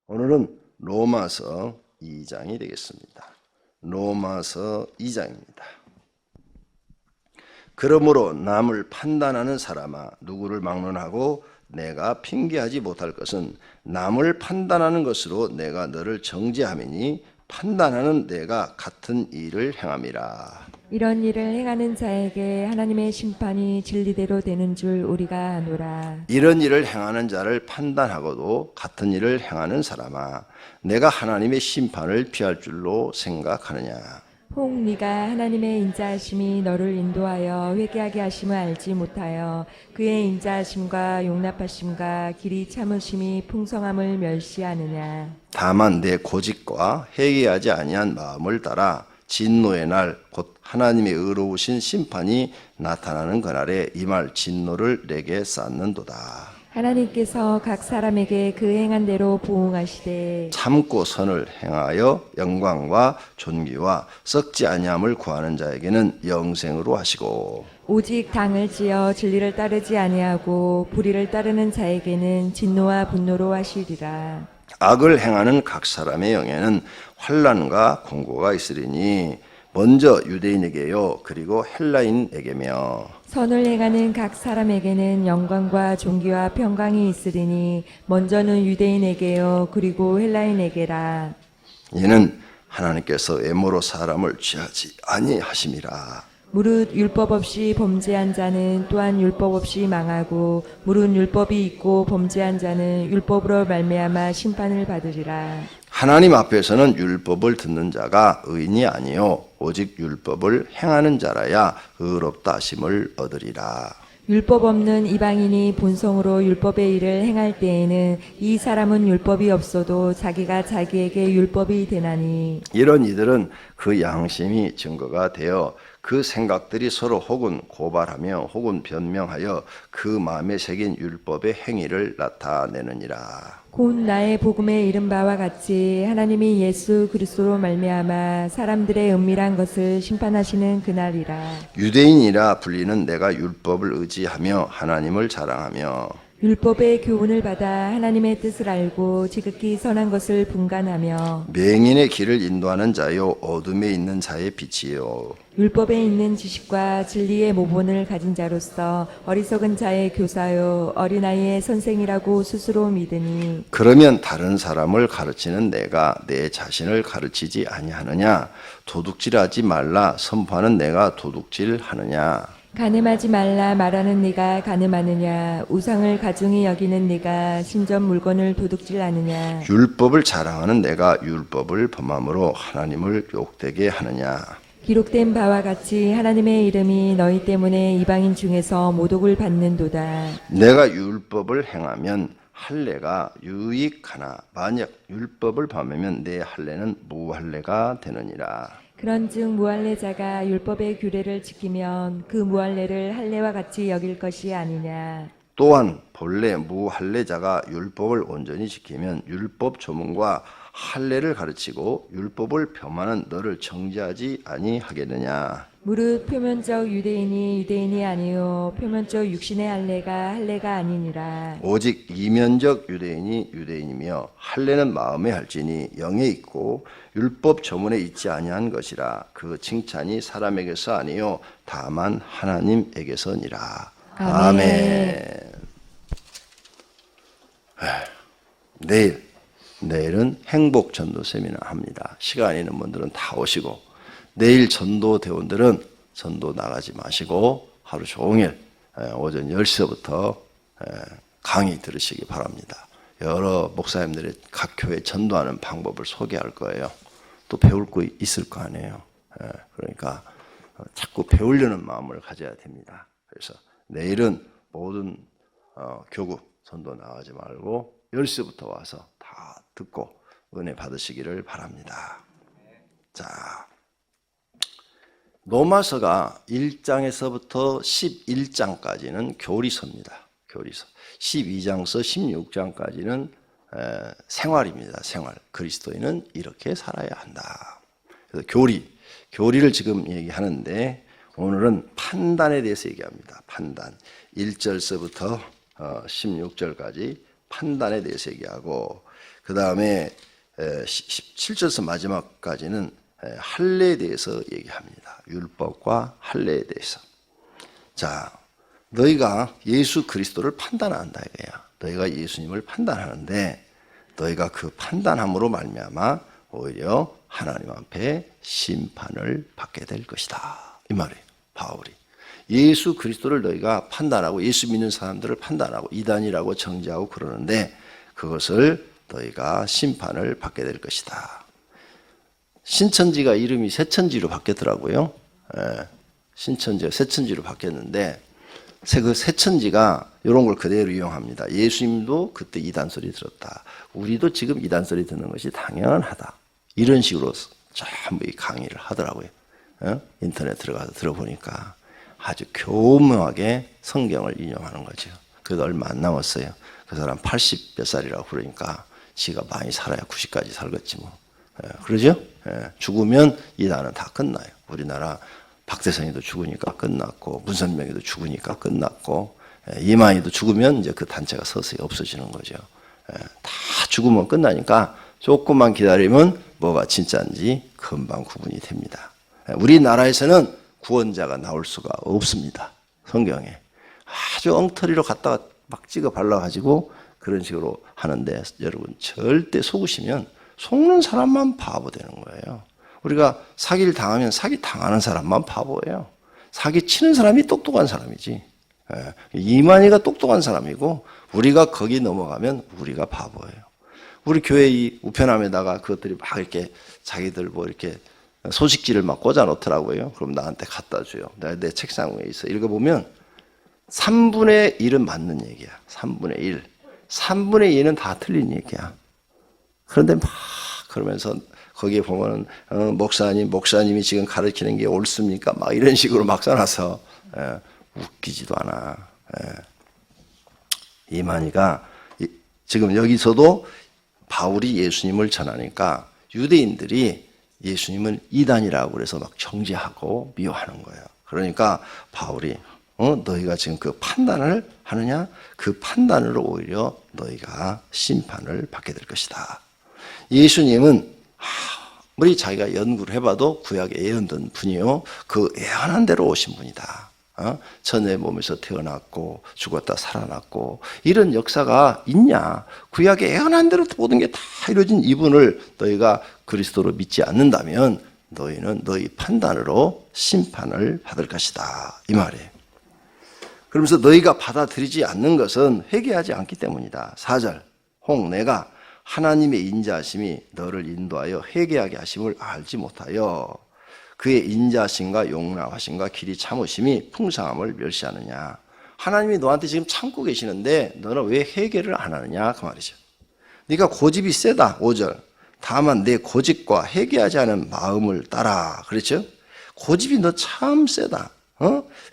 오늘은 로마서 2장이 되겠습니다. 로마서 2장입니다. 그러므로 남을 판단하는 사람아, 누구를 막론하고 내가 핑계하지 못할 것은 남을 판단하는 것으로 내가 너를 정죄함이니 판단하는 내가 같은 일을 행함이라. 이런 일을 행하는 자에게 하나님의 심판이 진리대로 되는 줄 우리가 아노라. 이런 일을 행하는 자를 판단하고도 같은 일을 행하는 사람아, 내가 하나님의 심판을 피할 줄로 생각하느냐. 혹 네가 하나님의 인자하심이 너를 인도하여 회개하게 하심을 알지 못하여 그의 인자하심과 용납하심과 길이 참으심이 풍성함을 멸시하느냐. 다만 내 고집과 회개하지 아니한 마음을 따라 진노의 날 곧 하나님의 의로우신 심판이 나타나는 그날에 임할 진노를 내게 쌓는도다. 하나님께서 각 사람에게 그 행한 대로 보응하시되 참고 선을 행하여 영광과 존귀와 썩지 아니함을 구하는 자에게는 영생으로 하시고, 오직 당을 지어 진리를 따르지 아니하고 불의를 따르는 자에게는 진노와 분노로 하시리라. 악을 행하는 각 사람의 영에는 환난과 공고가 있으리니 먼저 유대인에게요 그리고 헬라인에게며, 선을 행하는 각 사람에게는 영광과 존귀와 평강이 있으리니 먼저는 유대인에게요 그리고 헬라인에게라. 이는 하나님께서 외모로 사람을 취하지 아니하심이라. 무릇 율법 없이 범죄한 자는 또한 율법 없이 망하고 무릇 율법이 있고 범죄한 자는 율법으로 말미암아 심판을 받으리라. 하나님 앞에서는 율법을 듣는 자가 의인이 아니요 오직 율법을 행하는 자라야 의롭다 하심을 얻으리라. 율법 없는 이방인이 본성으로 율법의 일을 행할 때에는 이 사람은 율법이 없어도 자기가 자기에게 율법이 되나니, 이런 이들은 그 양심이 증거가 되어 그 생각들이 서로 혹은 고발하며 혹은 변명하여 그 마음에 새긴 율법의 행위를 나타내느니라. 곧 나의 복음에 이른 바와 같이 하나님이 예수 그리스도로 말미암아 사람들의 은밀한 것을 심판하시는 그날이라. 유대인이라 불리는 내가 율법을 의지하며 하나님을 자랑하며 율법의 교훈을 받아 하나님의 뜻을 알고 지극히 선한 것을 분간하며 맹인의 길을 인도하는 자요 어둠에 있는 자의 빛이요 율법에 있는 지식과 진리의 모본을 가진 자로서 어리석은 자의 교사요 어린아이의 선생이라고 스스로 믿으니, 그러면 다른 사람을 가르치는 내가 내 자신을 가르치지 아니하느냐. 도둑질하지 말라 선포하는 내가 도둑질하느냐. 간음하지 말라 말하는 네가 간음하느냐. 우상을 가중히 여기는 네가 신전 물건을 도둑질하느냐. 율법을 자랑하는 내가 율법을 범함으로 하나님을 욕되게 하느냐. 기록된 바와 같이 하나님의 이름이 너희 때문에 이방인 중에서 모독을 받는도다. 내가 율법을 행하면 할례가 유익하나 만약 율법을 범하면 내 할례는 무할례가 되느니라. 그런즉 무할례자가 율법의 규례를 지키면 그 무할례를 할례와 같이 여길 것이 아니냐. 또한 본래 무할례자가 율법을 온전히 지키면 율법 조문과 할례를 가르치고 율법을 범하는 너를 정죄하지 아니하겠느냐. 무릇 표면적 유대인이 유대인이 아니요 표면적 육신의 할례가 아니니라. 오직 이면적 유대인이 유대인이며 할례는 마음에 할지니 영에 있고 율법 조문에 있지 아니한 것이라. 그 칭찬이 사람에게서 아니요 다만 하나님에게서니라. 아멘. 내일은 행복 전도 세미나 합니다. 시간 있는 분들은 다 오시고, 내일 전도 대원들은 전도 나가지 마시고 하루 종일 오전 10시부터 강의 들으시기 바랍니다. 여러 목사님들이 각 교회 전도하는 방법을 소개할 거예요. 또 배울 거 있을 거 아니에요. 그러니까 자꾸 배우려는 마음을 가져야 됩니다. 그래서 내일은 모든 교구 전도 나가지 말고 10시부터 와서 다 듣고 은혜 받으시기를 바랍니다. 자, 로마서가 1장에서부터 11장까지는 교리서입니다. 교리서. 12장서 16장까지는 생활입니다. 생활. 그리스도인은 이렇게 살아야 한다. 그래서 교리를 지금 얘기하는데 오늘은 판단에 대해서 얘기합니다. 판단. 1절서부터 16절까지 판단에 대해서 얘기하고, 그 다음에 17절에서 마지막까지는 할례에 대해서 얘기합니다. 율법과 할례에 대해서. 자, 너희가 예수 그리스도를 판단한다 이거야. 너희가 예수님을 판단하는데 너희가 그 판단함으로 말미암아 오히려 하나님 앞에 심판을 받게 될 것이다. 이 말이에요. 바울이. 예수 그리스도를 너희가 판단하고 예수 믿는 사람들을 판단하고 이단이라고 정죄하고 그러는데 그것을 너희가 심판을 받게 될 것이다. 신천지가 이름이 새천지로 바뀌었더라고요. 신천지가 새천지로 바뀌었는데 그 새천지가 이런 걸 그대로 이용합니다. 예수님도 그때 이단 소리 들었다. 우리도 지금 이단 소리 듣는 것이 당연하다. 이런 식으로 전부 이 강의를 하더라고요. 인터넷 들어가서 들어보니까 아주 교묘하게 성경을 인용하는 거죠. 그래도 얼마 안 남았어요. 그 사람 80 몇 살이라고 그러니까 지가 많이 살아야 90까지 살겠지 뭐. 그러죠? 죽으면 이단은 다 끝나요. 우리나라 박대성이도 죽으니까 끝났고 문선명이도 죽으니까 끝났고 이만희도 죽으면 이제 그 단체가 서서히 없어지는 거죠. 다 죽으면 끝나니까 조금만 기다리면 뭐가 진짜인지 금방 구분이 됩니다. 우리나라에서는 구원자가 나올 수가 없습니다. 성경에. 아주 엉터리로 갖다가 막 찍어 발라가지고 그런 식으로 하는데 여러분 절대 속으시면 속는 사람만 바보 되는 거예요. 우리가 사기를 당하면 사기 당하는 사람만 바보예요. 사기 치는 사람이 똑똑한 사람이지. 이만희가 똑똑한 사람이고 우리가 거기 넘어가면 우리가 바보예요. 우리 교회 이 우편함에다가 그것들이 막 이렇게 자기들 뭐 이렇게 소식지를 막 꽂아 놓더라고요. 그럼 나한테 갖다 줘요. 내가 내 책상 위에 있어. 읽어보면 3분의 1은 맞는 얘기야. 3분의 1. 3분의 2는 다 틀린 얘기야. 그런데 막 그러면서 거기에 보면은 목사님이 지금 가르치는 게 옳습니까? 막 이런 식으로 막 써놔서 웃기지도 않아. 이만희가 지금 여기서도 바울이 예수님을 전하니까 유대인들이 예수님은 이단이라고 그래서 막 정죄하고 미워하는 거예요. 그러니까 바울이 너희가 지금 그 판단을 하느냐? 그 판단으로 오히려 너희가 심판을 받게 될 것이다. 예수님은 아무리 자기가 연구를 해봐도 구약에 예언된 분이요. 그 예언한 대로 오신 분이다. 전에 몸에서 태어났고 죽었다 살아났고 이런 역사가 있냐. 구약에 예언한 대로 모든 게 다 이루어진 이분을 너희가 그리스도로 믿지 않는다면 너희는 너희 판단으로 심판을 받을 것이다. 이 말이에요. 그러면서 너희가 받아들이지 않는 것은 회개하지 않기 때문이다. 4절 혹 내가 하나님의 인자하심이 너를 인도하여 회개하게 하심을 알지 못하여 그의 인자하심과 용납하심과 길이 참으심이 풍성함을 멸시하느냐. 하나님이 너한테 지금 참고 계시는데 너는 왜 회개를 안 하느냐 그 말이죠. 네가 고집이 세다. 5절 다만 내 고집과 회개하지 않은 마음을 따라. 그렇죠? 고집이 너 참 세다.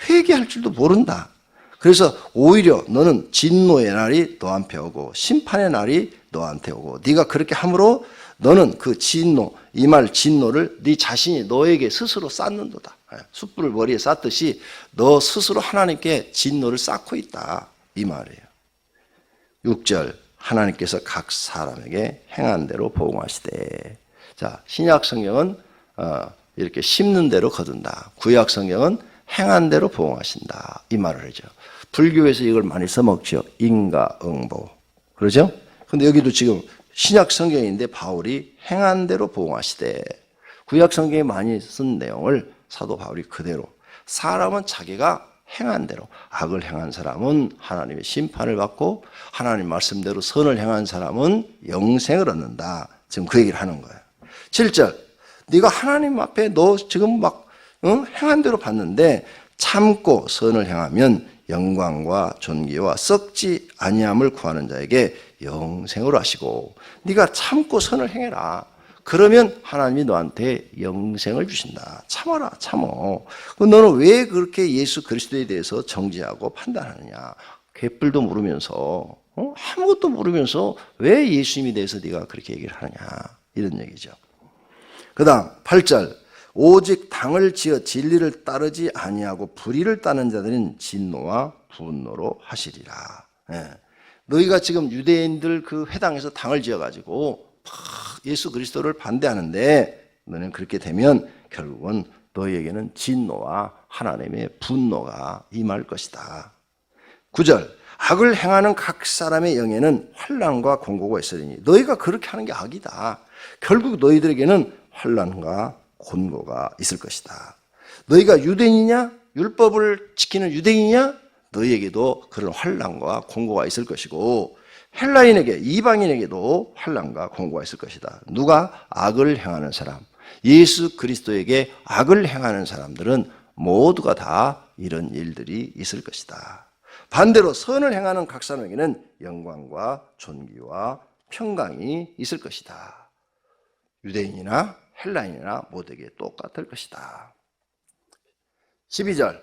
회개할 줄도 모른다. 그래서 오히려 너는 진노의 날이 너한테 오고 심판의 날이 너한테 오고 네가 그렇게 함으로 너는 그 진노, 이 말 진노를 네 자신이 너에게 스스로 쌓는도다. 숯불을 머리에 쌓듯이 너 스스로 하나님께 진노를 쌓고 있다. 이 말이에요. 6절 하나님께서 각 사람에게 행한 대로 보응하시되. 자, 신약 성경은 이렇게 심는 대로 거둔다. 구약 성경은 행한 대로 보응하신다. 이 말을 하죠. 불교에서 이걸 많이 써먹죠. 인과응보. 그러죠? 근데 여기도 지금 신약 성경인데 바울이 행한 대로 보응하시되. 구약 성경에 많이 쓴 내용을 사도 바울이 그대로. 사람은 자기가 행한 대로, 악을 행한 사람은 하나님의 심판을 받고 하나님 말씀대로 선을 행한 사람은 영생을 얻는다. 지금 그 얘기를 하는 거예요. 7절 네가 하나님 앞에 너 지금 막 행한 대로 봤는데 참고 선을 행하면 영광과 존귀와 썩지 아니함을 구하는 자에게 영생으로 하시고. 네가 참고 선을 행해라. 그러면 하나님이 너한테 영생을 주신다. 참아라, 참어. 너는 왜 그렇게 예수 그리스도에 대해서 정죄하고 판단하느냐? 갯불도 모르면서, 아무것도 모르면서 왜 예수님에 대해서 네가 그렇게 얘기를 하느냐? 이런 얘기죠. 그 다음 8절 오직 당을 지어 진리를 따르지 아니하고 불의를 따는 자들은 진노와 분노로 하시리라. 너희가 지금 유대인들 그 회당에서 당을 지어가지고 막 예수 그리스도를 반대하는데 너는 그렇게 되면 결국은 너희에게는 진노와 하나님의 분노가 임할 것이다. 9절 악을 행하는 각 사람의 영에는 환난과 공고가 있으리니 너희가 그렇게 하는 게 악이다. 결국 너희들에게는 환난과 곤고가 있을 것이다. 너희가 유대인이냐? 율법을 지키는 유대인이냐? 너희에게도 그런 환난과 공고가 있을 것이고 헬라인에게 이방인에게도 환난과 공고가 있을 것이다. 누가 악을 행하는 사람, 예수 그리스도에게 악을 행하는 사람들은 모두가 다 이런 일들이 있을 것이다. 반대로 선을 행하는 각 사람에게는 영광과 존귀와 평강이 있을 것이다. 유대인이나 헬라인이나 모두에게 똑같을 것이다. 12절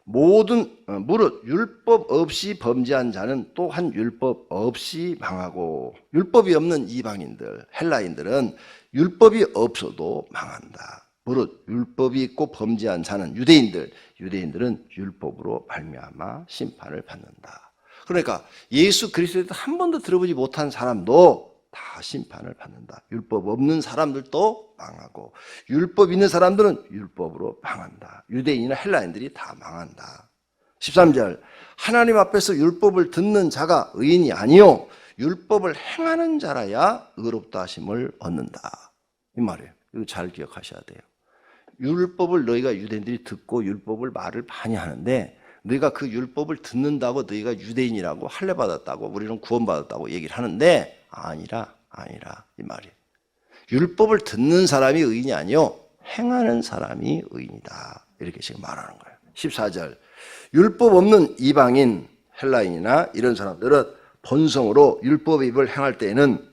무릇 율법 없이 범죄한 자는 또한 율법 없이 망하고 율법이 없는 이방인들 헬라인들은 율법이 없어도 망한다. 무릇 율법이 있고 범죄한 자는 유대인들은 율법으로 말미암아 심판을 받는다. 그러니까 예수 그리스도에 대해서 한 번도 들어보지 못한 사람도 다 심판을 받는다. 율법 없는 사람들도 망하고 율법 있는 사람들은 율법으로 망한다. 유대인이나 헬라인들이 다 망한다. 13절 하나님 앞에서 율법을 듣는 자가 의인이 아니요 율법을 행하는 자라야 의롭다 하심을 얻는다. 이 말이에요. 이거 잘 기억하셔야 돼요. 율법을 너희가 유대인들이 듣고 율법을 말을 많이 하는데 너희가 그 율법을 듣는다고 너희가 유대인이라고 할례 받았다고 우리는 구원받았다고 얘기를 하는데 아니라 이 말이에요. 율법을 듣는 사람이 의인이 아니요 행하는 사람이 의인이다. 이렇게 지금 말하는 거예요. 14절 율법 없는 이방인 헬라인이나 이런 사람들은 본성으로 율법의 입을 행할 때에는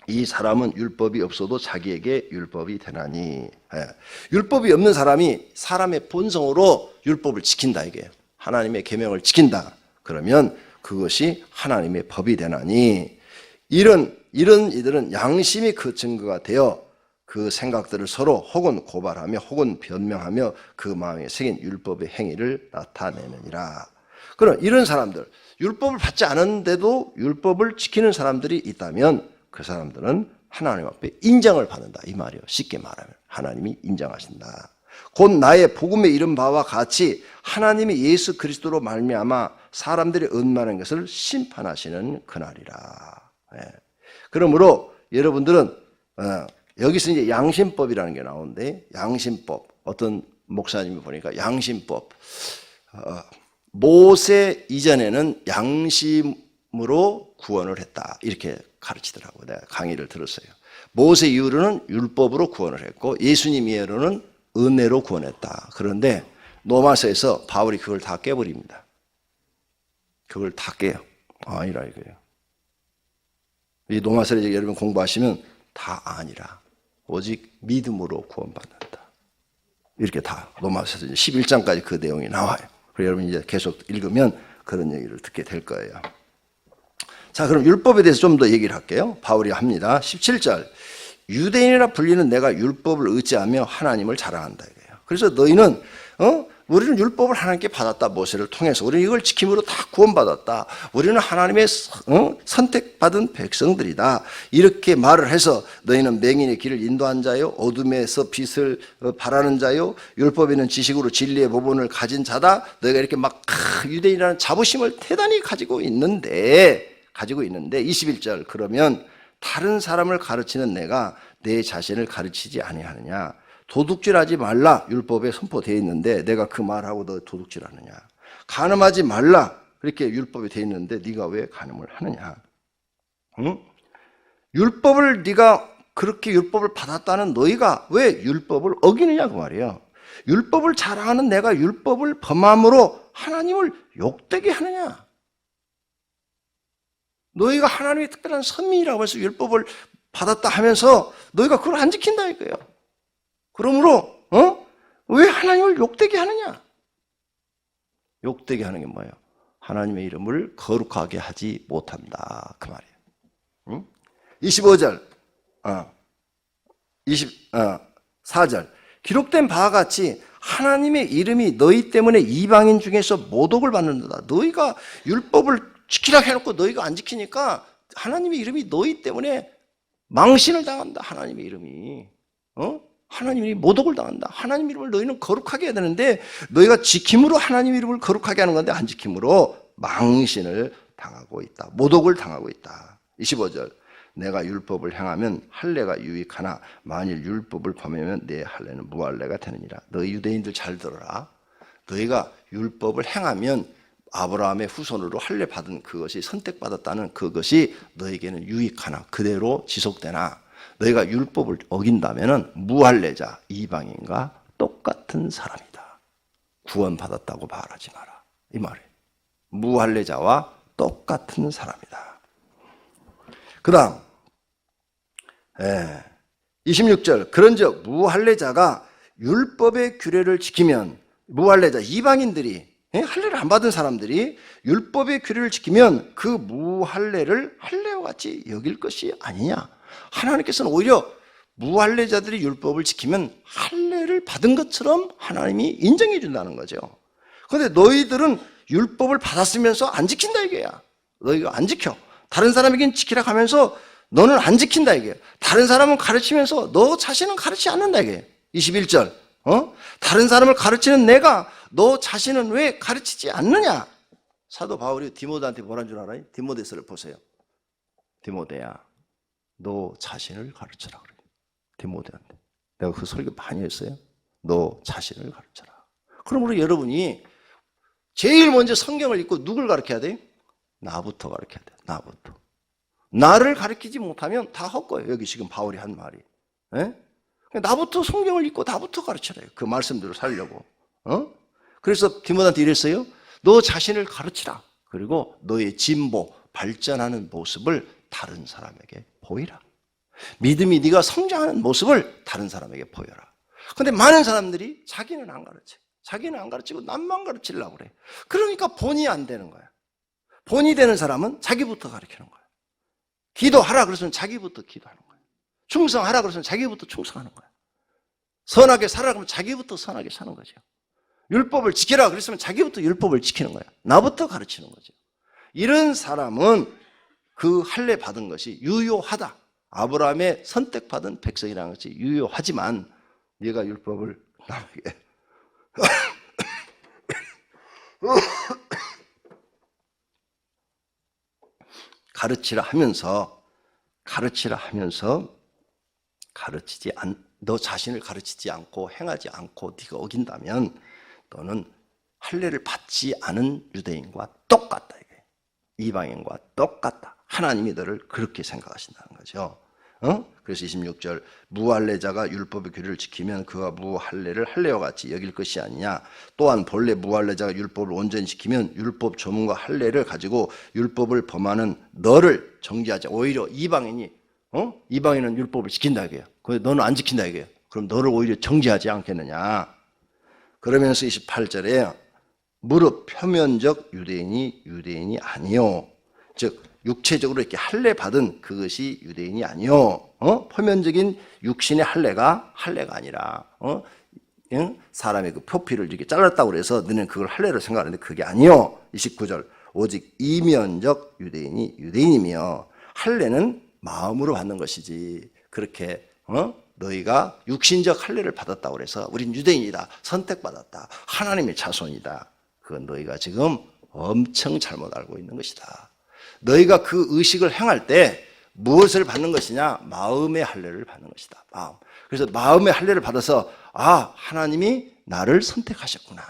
이 사람은 율법이 없어도 자기에게 율법이 되나니 율법이 없는 사람이 사람의 본성으로 율법을 지킨다 이게요. 하나님의 계명을 지킨다. 그러면 그것이 하나님의 법이 되나니 이런 이들은 양심이 그 증거가 되어 그 생각들을 서로 혹은 고발하며 혹은 변명하며 그 마음에 새긴 율법의 행위를 나타내느니라. 그럼 이런 사람들 율법을 받지 않은데도 율법을 지키는 사람들이 있다면 그 사람들은 하나님 앞에 인정을 받는다 이 말이에요. 쉽게 말하면 하나님이 인정하신다. 곧 나의 복음에 이른 바와 같이 하나님이 예수 그리스도로 말미암아 사람들이 은마는 것을 심판하시는 그날이라. 그러므로 여러분들은 여기서 이제 양심법이라는 게 나오는데 양심법 어떤 목사님이 보니까 양심법 모세 이전에는 양심으로 구원을 했다 이렇게 가르치더라고요. 내가 강의를 들었어요. 모세 이후로는 율법으로 구원을 했고 예수님 이후로는 은혜로 구원했다. 그런데 로마서에서 바울이 그걸 다 깨버립니다. 그걸 다 깨요. 아니라 이거예요. 이 로마서를 여러분 공부하시면 다 아니라 오직 믿음으로 구원받는다. 이렇게 다 로마서 11장까지 그 내용이 나와요. 그래서 여러분 이제 계속 읽으면 그런 얘기를 듣게 될 거예요. 자, 그럼 율법에 대해서 좀 더 얘기를 할게요. 바울이 합니다. 17절 유대인이라 불리는 내가 율법을 의지하며 하나님을 자랑한다 이거예요. 그래서 너희는 우리는 율법을 하나님께 받았다. 모세를 통해서 우리는 이걸 지킴으로 다 구원받았다. 우리는 하나님의 선택받은 백성들이다. 이렇게 말을 해서 너희는 맹인의 길을 인도한 자요 어둠에서 빛을 바라는 자요 율법에 있는 지식으로 진리의 법원을 가진 자다. 너희가 이렇게 막 유대인이라는 자부심을 대단히 가지고 있는데 21절 그러면 다른 사람을 가르치는 내가 내 자신을 가르치지 아니하느냐. 도둑질하지 말라 율법에 선포되어 있는데 내가 그 말하고 너 도둑질하느냐. 간음하지 말라 그렇게 율법에 되어 있는데 네가 왜 간음을 하느냐. 응? 율법을 네가 그렇게 율법을 받았다는 너희가 왜 율법을 어기느냐 그 말이에요. 율법을 자랑하는 내가 율법을 범함으로 하나님을 욕되게 하느냐. 너희가 하나님의 특별한 선민이라고 해서 율법을 받았다 하면서 너희가 그걸 안 지킨다 이거예요. 그러므로 왜 하나님을 욕되게 하느냐? 욕되게 하는 게 뭐예요? 하나님의 이름을 거룩하게 하지 못한다 그 말이에요. 응? 25절 24절 기록된 바와 같이 하나님의 이름이 너희 때문에 이방인 중에서 모독을 받는다. 너희가 율법을 지키라 해놓고 너희가 안 지키니까 하나님의 이름이 너희 때문에 망신을 당한다. 하나님의 이름이 하나님이 모독을 당한다. 하나님 이름을 너희는 거룩하게 해야 되는데 너희가 지킴으로 하나님 이름을 거룩하게 하는 건데 안 지킴으로 망신을 당하고 있다. 모독을 당하고 있다. 25절 내가 율법을 행하면 할례가 유익하나 만일 율법을 범하면 내 할례는 무할례가 되느니라. 너희 유대인들 잘 들어라. 너희가 율법을 행하면 아브라함의 후손으로 할례 받은 그것이 선택받았다는 그것이 너에게는 유익하나 그대로 지속되나 너희가 율법을 어긴다면 무할례자 이방인과 똑같은 사람이다. 구원받았다고 말하지 마라. 이 말이에요. 무할례자와 똑같은 사람이다. 그 다음 26절 그런즉 무할례자가 율법의 규례를 지키면 무할례자 이방인들이 할례를 안 받은 사람들이 율법의 규례를 지키면 그 무할례를 할례와 같이 여길 것이 아니냐. 하나님께서는 오히려 무할례자들이 율법을 지키면 할례를 받은 것처럼 하나님이 인정해 준다는 거죠. 그런데 너희들은 율법을 받았으면서 안 지킨다 이게야. 너희가 안 지켜. 다른 사람에겐 지키라 하면서 너는 안 지킨다 이게. 다른 사람은 가르치면서 너 자신은 가르치지 않는다 이게. 21절 다른 사람을 가르치는 내가 너 자신은 왜 가르치지 않느냐. 사도 바울이 디모데한테 뭐란 줄 알아요? 디모데서를 보세요. 디모데야 너 자신을 가르쳐라 그래요. 디모데한테. 내가 그 설교 많이 했어요. 너 자신을 가르쳐라. 그러므로 여러분이 제일 먼저 성경을 읽고 누굴 가르쳐야 돼요? 나부터 가르쳐야 돼요. 나부터. 나를 가르치지 못하면 다 헛거예요. 여기 지금 바울이 한 말이. 나부터 성경을 읽고 나부터 가르쳐라. 그 말씀대로 살려고. 그래서 디모데한테 이랬어요. 너 자신을 가르치라. 그리고 너의 진보, 발전하는 모습을 다른 사람에게 보이라. 믿음이 네가 성장하는 모습을 다른 사람에게 보여라. 그런데 많은 사람들이 자기는 안 가르쳐. 자기는 안 가르치고 남만 가르치려고 그래. 그러니까 본이 안 되는 거야. 본이 되는 사람은 자기부터 가르치는 거야. 기도하라 그러면 자기부터 기도하는 거야. 충성하라 그러면 자기부터 충성하는 거야. 선하게 살아라 그러면 자기부터 선하게 사는 거죠. 율법을 지키라 그랬으면 자기부터 율법을 지키는 거야. 나부터 가르치는 거죠. 이런 사람은 그 할례 받은 것이 유효하다. 아브라함의 선택받은 백성이라는 것이 유효하지만 네가 율법을 남에게 가르치라 하면서 너 자신을 가르치지 않고 행하지 않고 네가 어긴다면 너는 할례를 받지 않은 유대인과 똑같다. 이게. 이방인과 똑같다. 하나님이 너를 그렇게 생각하신다는 거죠. 그래서 26절 무할례자가 율법의 규례를 지키면 그가 무할례를 할례와 같이 여길 것이 아니냐. 또한 본래 무할례자가 율법을 온전히 지키면 율법 조문과 할례를 가지고 율법을 범하는 너를 정죄하지. 오히려 이방인은 율법을 지킨다 이게요. 너는 안 지킨다 이게요. 그럼 너를 오히려 정죄하지 않겠느냐. 그러면서 28절에 무릇 표면적 유대인이 아니요. 즉 육체적으로 이렇게 할례 받은 그것이 유대인이 아니요. 표면적인 육신의 할례가 아니라 사람의 그 표피를 이렇게 잘랐다고 그래서 너는 그걸 할례로 생각하는데 그게 아니요. 29절 오직 이면적 유대인이 유대인이며 할례는 마음으로 받는 것이지 그렇게 너희가 육신적 할례를 받았다고 그래서 우린 유대인이다. 선택받았다. 하나님의 자손이다. 그건 너희가 지금 엄청 잘못 알고 있는 것이다. 너희가 그 의식을 행할 때 무엇을 받는 것이냐? 마음의 할례를 받는 것이다. 마음. 그래서 마음의 할례를 받아서 하나님이 나를 선택하셨구나.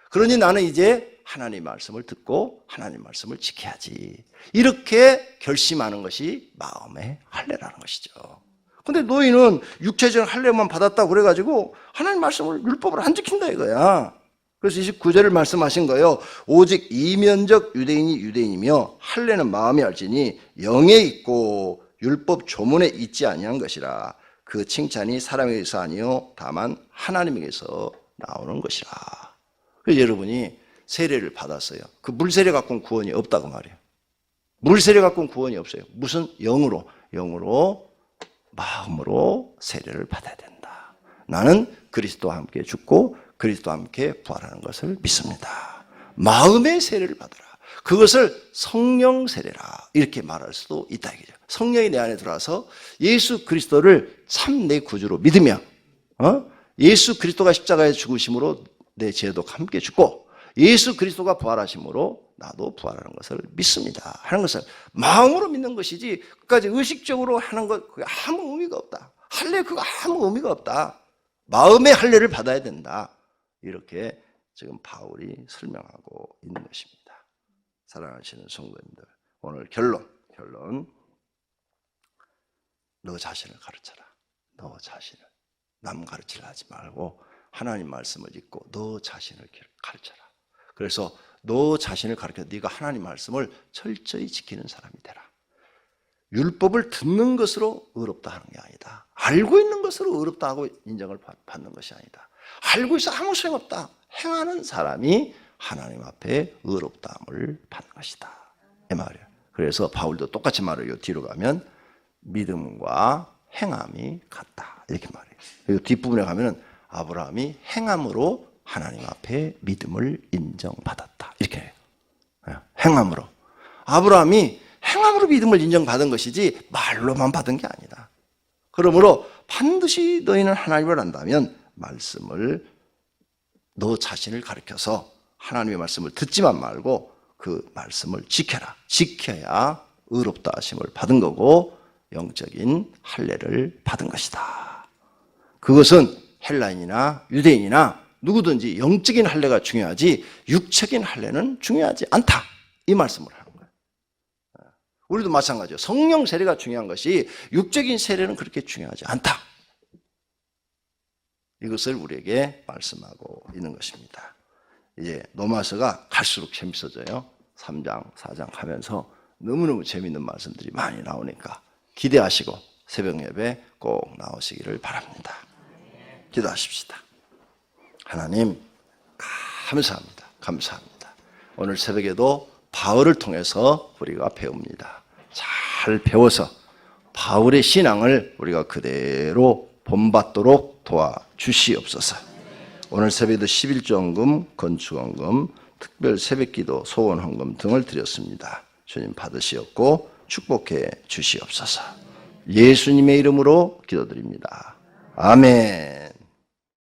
그러니 나는 이제 하나님의 말씀을 듣고 하나님의 말씀을 지켜야지. 이렇게 결심하는 것이 마음의 할례라는 것이죠. 근데 너희는 육체적 할례만 받았다고 그래가지고 하나님 말씀을 율법을 안 지킨다 이거야. 그래서 29절을 말씀하신 거예요. 오직 이면적 유대인이 유대인이며 할례는 마음에 알지니 영에 있고 율법 조문에 있지 아니한 것이라. 그 칭찬이 사람에게서 아니요 다만 하나님에게서 나오는 것이라. 그래서 여러분이 세례를 받았어요. 그 물세례 갖고는 구원이 없다고 말이에요. 물세례 갖고는 구원이 없어요. 무슨 영으로 마음으로 세례를 받아야 된다. 나는 그리스도와 함께 죽고 그리스도와 함께 부활하는 것을 믿습니다. 마음의 세례를 받으라. 그것을 성령 세례라 이렇게 말할 수도 있다 이거죠. 성령이 내 안에 들어와서 예수 그리스도를 참 내 구주로 믿으며 예수 그리스도가 십자가에 죽으심으로 내 죄도 함께 죽고 예수 그리스도가 부활하심으로 나도 부활하는 것을 믿습니다 하는 것을 마음으로 믿는 것이지 끝까지 의식적으로 하는 것 그게 아무 의미가 없다. 할례 그거 아무 의미가 없다. 마음의 할례를 받아야 된다. 이렇게 지금 바울이 설명하고 있는 것입니다. 사랑하시는 성도님들, 오늘 결론 너 자신을 가르쳐라. 너 자신을 남 가르치려 하지 말고 하나님 말씀을 읽고 너 자신을 가르쳐라. 그래서 너 자신을 가르쳐 네가 하나님 말씀을 철저히 지키는 사람이 되라. 율법을 듣는 것으로 의롭다 하는 게 아니다. 알고 있는 것으로 의롭다 하고 인정을 받는 것이 아니다. 알고 있어 아무 소용없다. 행하는 사람이 하나님 앞에 의롭다함을 받는 것이다. 이 말이에요. 그래서 바울도 똑같이 말해요. 뒤로 가면 믿음과 행함이 같다. 이렇게 말해요. 그리고 뒷부분에 가면은 아브라함이 행함으로 하나님 앞에 믿음을 인정받았다. 이렇게 해요. 행함으로. 아브라함이 행함으로 믿음을 인정받은 것이지 말로만 받은 게 아니다. 그러므로 반드시 너희는 하나님을 안다면 말씀을 너 자신을 가르쳐서 하나님의 말씀을 듣지만 말고 그 말씀을 지켜라. 지켜야 의롭다 하심을 받은 거고 영적인 할례를 받은 것이다. 그것은 헬라인이나 유대인이나 누구든지 영적인 할례가 중요하지 육적인 할례는 중요하지 않다. 이 말씀을 하는 거예요. 우리도 마찬가지예요. 성령 세례가 중요한 것이 육적인 세례는 그렇게 중요하지 않다. 이것을 우리에게 말씀하고 있는 것입니다. 이제 로마서가 갈수록 재밌어져요. 3장, 4장 하면서 너무너무 재밌는 말씀들이 많이 나오니까 기대하시고 새벽 예배 꼭 나오시기를 바랍니다. 기도하십시다. 하나님 감사합니다. 감사합니다. 오늘 새벽에도 바울을 통해서 우리가 배웁니다. 잘 배워서 바울의 신앙을 우리가 그대로 본받도록 도와주시옵소서. 오늘 새벽에도 11조헌금, 건축헌금, 특별 새벽기도, 소원헌금 등을 드렸습니다. 주님 받으시옵고 축복해 주시옵소서. 예수님의 이름으로 기도드립니다. 아멘.